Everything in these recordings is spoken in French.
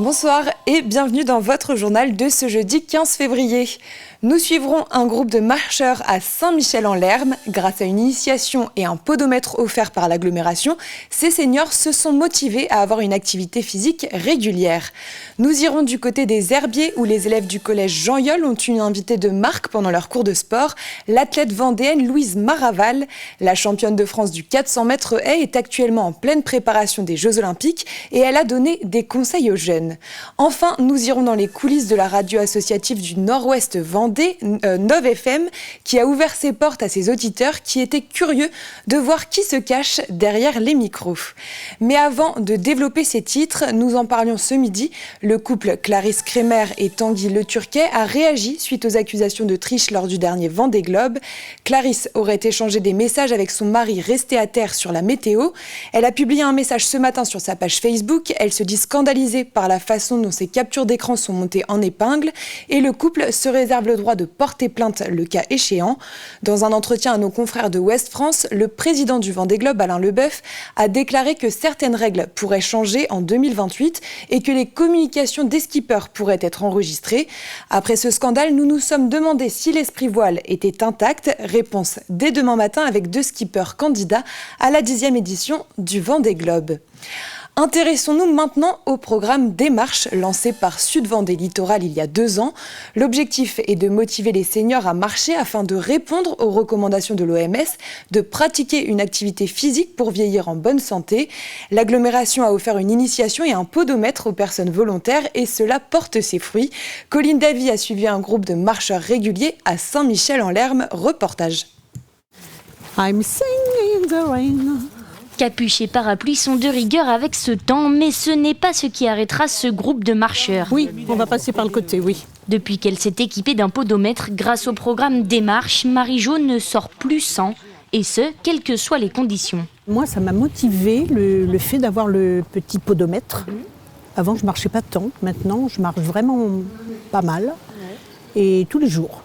Bonsoir et bienvenue dans votre journal de ce jeudi 15 février. Nous suivrons un groupe de marcheurs à Saint-Michel-en-Lerme. Grâce à une initiation et un podomètre offert par l'agglomération, ces seniors se sont motivés à avoir une activité physique régulière. Nous irons du côté des Herbiers où les élèves du collège Jean-Yol ont une invitée de marque pendant leur cours de sport, l'athlète vendéenne Louise Maraval. La championne de France du 400 mètres haies est actuellement en pleine préparation des Jeux Olympiques et elle a donné des conseils aux jeunes. Enfin, nous irons dans les coulisses de la radio associative du Nord-Ouest Vendée, Nov FM, qui a ouvert ses portes à ses auditeurs qui étaient curieux de voir qui se cache derrière les micros. Mais avant de développer ces titres, nous en parlions ce midi. Le couple Clarisse Kremer et Tanguy Le Turquet a réagi suite aux accusations de triche lors du dernier Vendée Globe. Clarisse aurait échangé des messages avec son mari resté à terre sur la météo. Elle a publié un message ce matin sur sa page Facebook. Elle se dit scandalisée par la façon dont ses captures d'écran sont montées en épingle et le couple se réserve le droit de porter plainte le cas échéant. Dans un entretien à nos confrères de Ouest France, le président du Vendée Globe, Alain Leboeuf, a déclaré que certaines règles pourraient changer en 2028 et que les communications des skippers pourraient être enregistrées. Après ce scandale, nous nous sommes demandé si l'esprit voile était intact. Réponse dès demain matin avec 2 skippers candidats à la 10e édition du Vendée Globe. Intéressons-nous maintenant au programme Démarche lancé par Sud Vendée Littoral il y a 2 ans. L'objectif est de motiver les seniors à marcher afin de répondre aux recommandations de l'OMS, de pratiquer une activité physique pour vieillir en bonne santé. L'agglomération a offert une initiation et un podomètre aux personnes volontaires et cela porte ses fruits. Colline Davy a suivi un groupe de marcheurs réguliers à Saint-Michel-en-Lerme. Reportage. I'm singing the rain. Capuche et parapluie sont de rigueur avec ce temps, mais ce n'est pas ce qui arrêtera ce groupe de marcheurs. Oui, on va passer par le côté, oui. Depuis qu'elle s'est équipée d'un podomètre, grâce au programme Démarche, Marie-Jo ne sort plus sans, et ce, quelles que soient les conditions. Moi, ça m'a motivé le fait d'avoir le petit podomètre. Avant, je marchais pas tant. Maintenant, je marche vraiment pas mal, et tous les jours.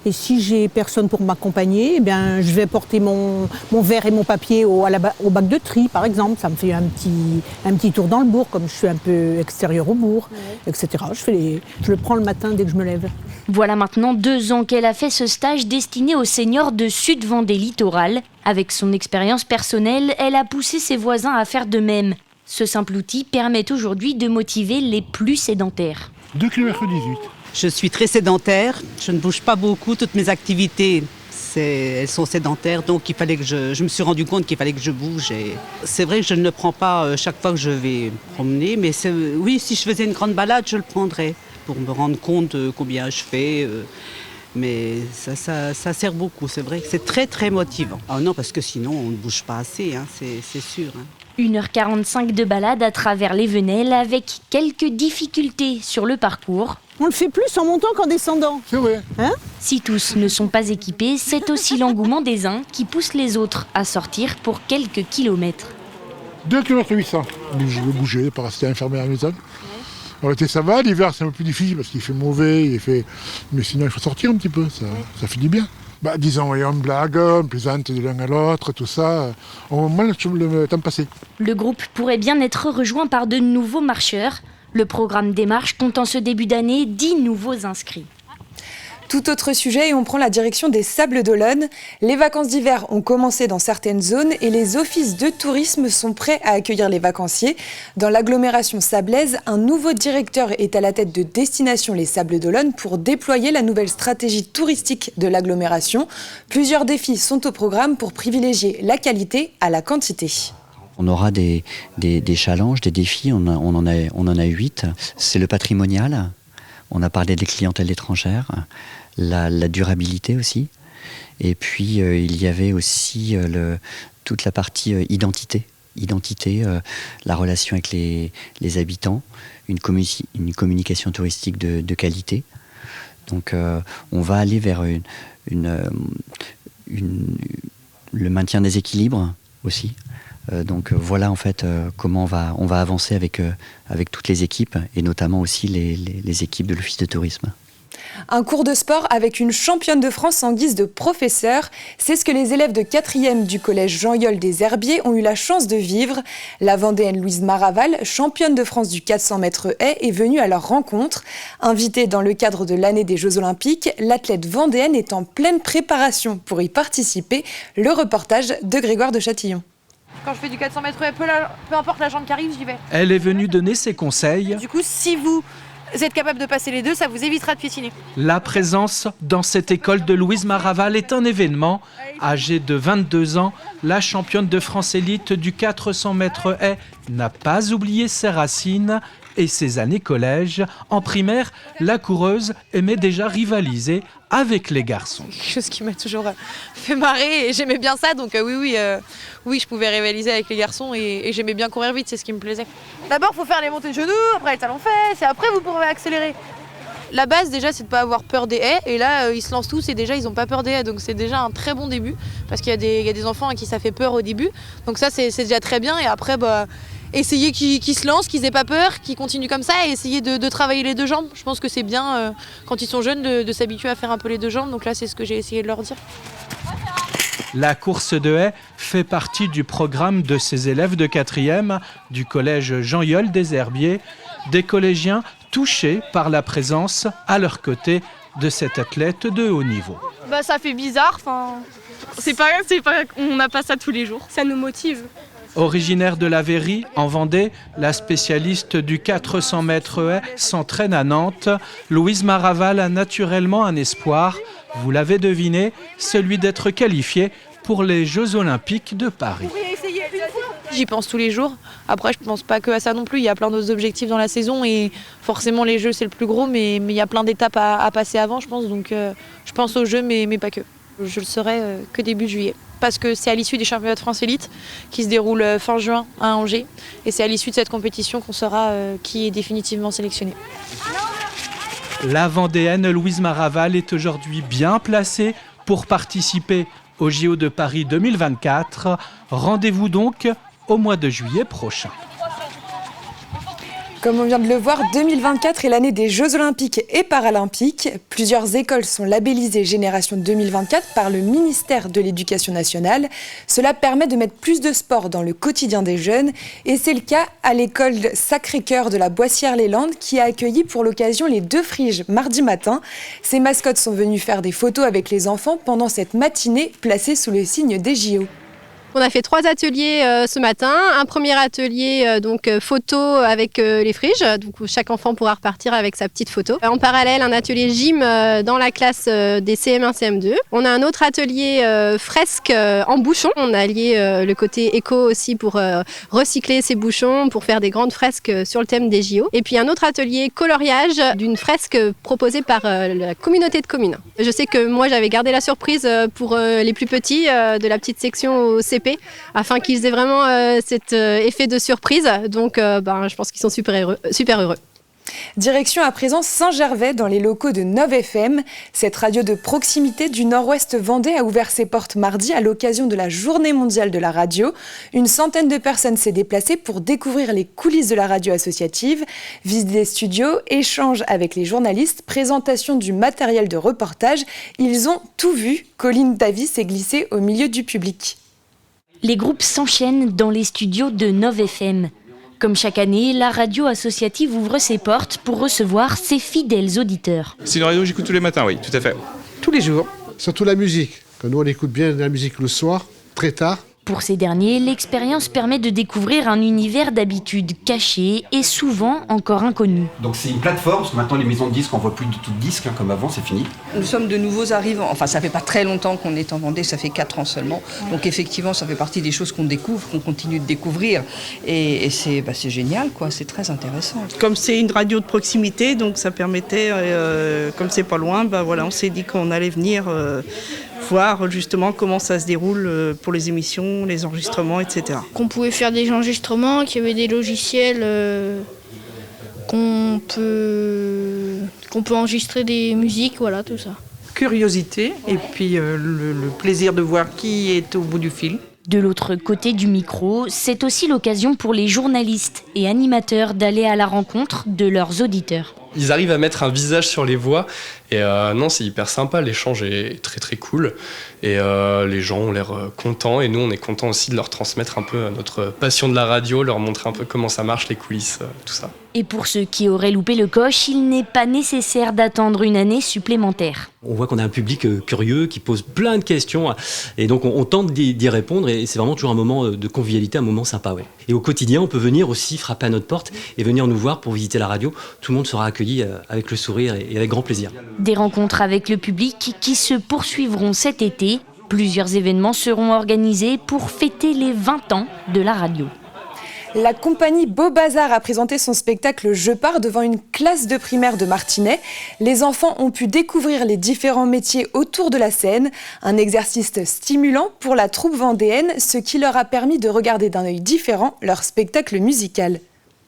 Et si j'ai personne pour m'accompagner, eh bien, je vais porter mon verre et mon papier au bac de tri, par exemple. Ça me fait un petit tour dans le bourg, comme je suis un peu extérieur au bourg, etc. Je le prends le matin dès que je me lève. Voilà maintenant 2 ans qu'elle a fait ce stage destiné aux seniors de Sud Vendée Littoral. Avec son expérience personnelle, elle a poussé ses voisins à faire de même. Ce simple outil permet aujourd'hui de motiver les plus sédentaires. 2 km 18. Je suis très sédentaire, je ne bouge pas beaucoup, toutes mes activités elles sont sédentaires, donc il fallait que je me suis rendu compte qu'il fallait que je bouge. Et c'est vrai que je ne le prends pas chaque fois que je vais me promener, mais oui, si je faisais une grande balade, je le prendrais pour me rendre compte de combien je fais. Mais ça sert beaucoup, c'est vrai. C'est très très motivant. Ah non, parce que sinon on ne bouge pas assez, c'est sûr. 1h45 de balade à travers les Venelles avec quelques difficultés sur le parcours. On le fait plus en montant qu'en descendant. C'est vrai. Si tous ne sont pas équipés, c'est aussi l'engouement des uns qui pousse les autres à sortir pour quelques kilomètres. 2 km 800. Je veux bouger, pas rester enfermé à la maison. En été ça va, l'hiver c'est un peu plus difficile parce qu'il fait mauvais, mais sinon il faut sortir un petit peu, ça fait du bien. Disons, on blague, on plaisante de l'un à l'autre, tout ça. Au moins le temps passé. Le groupe pourrait bien être rejoint par de nouveaux marcheurs. Le programme Démarche compte en ce début d'année 10 nouveaux inscrits. Tout autre sujet et on prend la direction des Sables d'Olonne. Les vacances d'hiver ont commencé dans certaines zones et les offices de tourisme sont prêts à accueillir les vacanciers. Dans l'agglomération sablaise, un nouveau directeur est à la tête de Destination Les Sables d'Olonne pour déployer la nouvelle stratégie touristique de l'agglomération. Plusieurs défis sont au programme pour privilégier la qualité à la quantité. On aura des challenges, des défis, on en a 8. C'est le patrimonial. On a parlé des clientèles étrangères, la durabilité aussi. Et puis, il y avait aussi toute la partie identité. La relation avec les habitants, une communication touristique de qualité. Donc, on va aller vers le maintien des équilibres aussi. Donc voilà en fait comment on va avancer avec toutes les équipes et notamment aussi les équipes de l'Office de tourisme. Un cours de sport avec une championne de France en guise de professeur, c'est ce que les élèves de 4e du collège Jean-Yol des Herbiers ont eu la chance de vivre. La Vendéenne Louise Maraval, championne de France du 400 mètres haies, est venue à leur rencontre. Invitée dans le cadre de l'année des Jeux Olympiques, l'athlète vendéenne est en pleine préparation pour y participer. Le reportage de Grégoire de Châtillon. Quand je fais du 400 mètres haies, peu importe la jambe qui arrive, j'y vais. Elle est venue donner ses conseils. Du coup, si vous êtes capable de passer les deux, ça vous évitera de piétiner. La présence dans cette école de Louise Maraval est un événement. Âgée de 22 ans, la championne de France élite du 400 mètres haies n'a pas oublié ses racines et ses années collège. En primaire, la coureuse aimait déjà rivaliser avec les garçons. Quelque chose qui m'a toujours fait marrer et j'aimais bien ça, donc oui, je pouvais rivaliser avec les garçons et j'aimais bien courir vite, c'est ce qui me plaisait. D'abord, il faut faire les montées de genoux, après les talons fesses et après vous pourrez accélérer. La base déjà, c'est de ne pas avoir peur des haies et là, ils se lancent tous et déjà, ils n'ont pas peur des haies, donc c'est déjà un très bon début parce qu'il y a des enfants à qui ça fait peur au début, donc ça c'est déjà très bien et après, essayer qu'ils se lancent, qu'ils n'aient pas peur, qu'ils continuent comme ça et essayer de travailler les deux jambes. Je pense que c'est bien quand ils sont jeunes de s'habituer à faire un peu les deux jambes. Donc là, c'est ce que j'ai essayé de leur dire. La course de haies fait partie du programme de ces élèves de 4e du collège Jean-Yol des Herbiers, des collégiens touchés par la présence à leur côté de cet athlète de haut niveau. Ça fait bizarre, on n'a pas ça tous les jours. Ça nous motive. Originaire de la Verrie, en Vendée, la spécialiste du 400 mètres haies s'entraîne à Nantes. Louise Maraval a naturellement un espoir, vous l'avez deviné, celui d'être qualifiée pour les Jeux Olympiques de Paris. J'y pense tous les jours. Après, je ne pense pas que à ça non plus. Il y a plein d'autres objectifs dans la saison et forcément les Jeux c'est le plus gros, mais il y a plein d'étapes à passer avant, je pense. Donc je pense aux Jeux, mais pas que. Je le saurai que début juillet. Parce que c'est à l'issue des championnats de France élite qui se déroulent fin juin à Angers. Et c'est à l'issue de cette compétition qu'on saura qui est définitivement sélectionné. La Vendéenne Louise Maraval est aujourd'hui bien placée pour participer au JO de Paris 2024. Rendez-vous donc au mois de juillet prochain. Comme on vient de le voir, 2024 est l'année des Jeux Olympiques et Paralympiques. Plusieurs écoles sont labellisées Génération 2024 par le ministère de l'Éducation nationale. Cela permet de mettre plus de sport dans le quotidien des jeunes. Et c'est le cas à l'école Sacré-Cœur de la Boissière-les-Landes qui a accueilli pour l'occasion les 2 friges mardi matin. Ces mascottes sont venues faire des photos avec les enfants pendant cette matinée placée sous le signe des JO. On a fait 3 ateliers ce matin. Un premier atelier photo avec les friges. Donc chaque enfant pourra repartir avec sa petite photo. En parallèle, un atelier gym dans la classe des CM1, CM2. On a un autre atelier fresque en bouchon. On a lié le côté éco aussi pour recycler ces bouchons, pour faire des grandes fresques sur le thème des JO. Et puis un autre atelier coloriage d'une fresque proposée par la communauté de communes. Je sais que moi j'avais gardé la surprise pour les plus petits de la petite section au CP afin qu'ils aient vraiment cet effet de surprise. Donc je pense qu'ils sont super heureux. Direction à présent Saint-Gervais dans les locaux de Nov FM. Cette radio de proximité du Nord-Ouest Vendée a ouvert ses portes mardi à l'occasion de la Journée mondiale de la radio. Une centaine de personnes s'est déplacée pour découvrir les coulisses de la radio associative, visite des studios, échange avec les journalistes, présentation du matériel de reportage. Ils ont tout vu. Colline Davis s'est glissée au milieu du public. Les groupes s'enchaînent dans les studios de Nov FM. Comme chaque année, la radio associative ouvre ses portes pour recevoir ses fidèles auditeurs. C'est une radio que j'écoute tous les matins, oui, tout à fait. Tous les jours. Surtout la musique. Nous, on écoute bien la musique le soir, très tard. Pour ces derniers, l'expérience permet de découvrir un univers d'habitude caché et souvent encore inconnu. Donc c'est une plateforme, parce que maintenant les maisons de disques, on ne voit plus du tout de disques, comme avant, c'est fini. Nous sommes de nouveaux arrivants, enfin ça fait pas très longtemps qu'on est en Vendée, ça fait 4 ans seulement. Donc effectivement, ça fait partie des choses qu'on découvre, qu'on continue de découvrir. Et c'est génial, quoi. C'est très intéressant. Comme c'est une radio de proximité, donc ça permettait, comme c'est pas loin, on s'est dit qu'on allait venir voir justement comment ça se déroule pour les émissions, les enregistrements, etc. Qu'on pouvait faire des enregistrements, qu'il y avait des logiciels, qu'on peut enregistrer des musiques, voilà, tout ça. Curiosité et puis le plaisir de voir qui est au bout du fil. De l'autre côté du micro, c'est aussi l'occasion pour les journalistes et animateurs d'aller à la rencontre de leurs auditeurs. Ils arrivent à mettre un visage sur les voix et non, c'est hyper sympa, l'échange est très très cool et les gens ont l'air contents et nous on est contents aussi de leur transmettre un peu notre passion de la radio, leur montrer un peu comment ça marche, les coulisses, tout ça. Et pour ceux qui auraient loupé le coche, il n'est pas nécessaire d'attendre une année supplémentaire. On voit qu'on a un public curieux qui pose plein de questions et donc on tente d'y répondre et c'est vraiment toujours un moment de convivialité, un moment sympa. Ouais. Et au quotidien, on peut venir aussi frapper à notre porte et venir nous voir pour visiter la radio. Tout le monde sera accueilli avec le sourire et avec grand plaisir. Des rencontres avec le public qui se poursuivront cet été. Plusieurs événements seront organisés pour fêter les 20 ans de la radio. La compagnie Beau Bazar a présenté son spectacle Je pars devant une classe de primaire de Martinets. Les enfants ont pu découvrir les différents métiers autour de la scène, un exercice stimulant pour la troupe vendéenne, ce qui leur a permis de regarder d'un œil différent leur spectacle musical.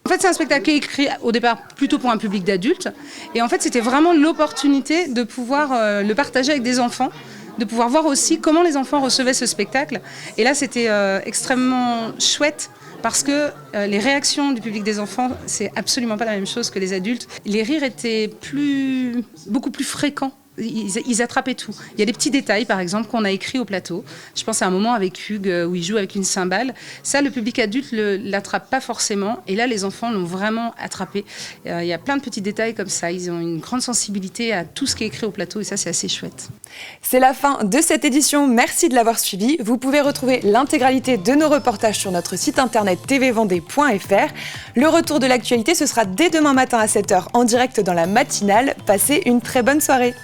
En fait, c'est un spectacle qui est écrit au départ plutôt pour un public d'adultes. Et en fait, c'était vraiment l'opportunité de pouvoir le partager avec des enfants, de pouvoir voir aussi comment les enfants recevaient ce spectacle. Et là, c'était extrêmement chouette parce que les réactions du public des enfants, c'est absolument pas la même chose que les adultes. Les rires étaient beaucoup plus fréquents. Ils attrapaient tout. Il y a des petits détails, par exemple, qu'on a écrits au plateau. Je pense à un moment avec Hugues où il joue avec une cymbale. Ça, le public adulte ne l'attrape pas forcément. Et là, les enfants l'ont vraiment attrapé. Il y a plein de petits détails comme ça. Ils ont une grande sensibilité à tout ce qui est écrit au plateau. Et ça, c'est assez chouette. C'est la fin de cette édition. Merci de l'avoir suivi. Vous pouvez retrouver l'intégralité de nos reportages sur notre site internet tvvendée.fr. Le retour de l'actualité, ce sera dès demain matin à 7h en direct dans la matinale. Passez une très bonne soirée.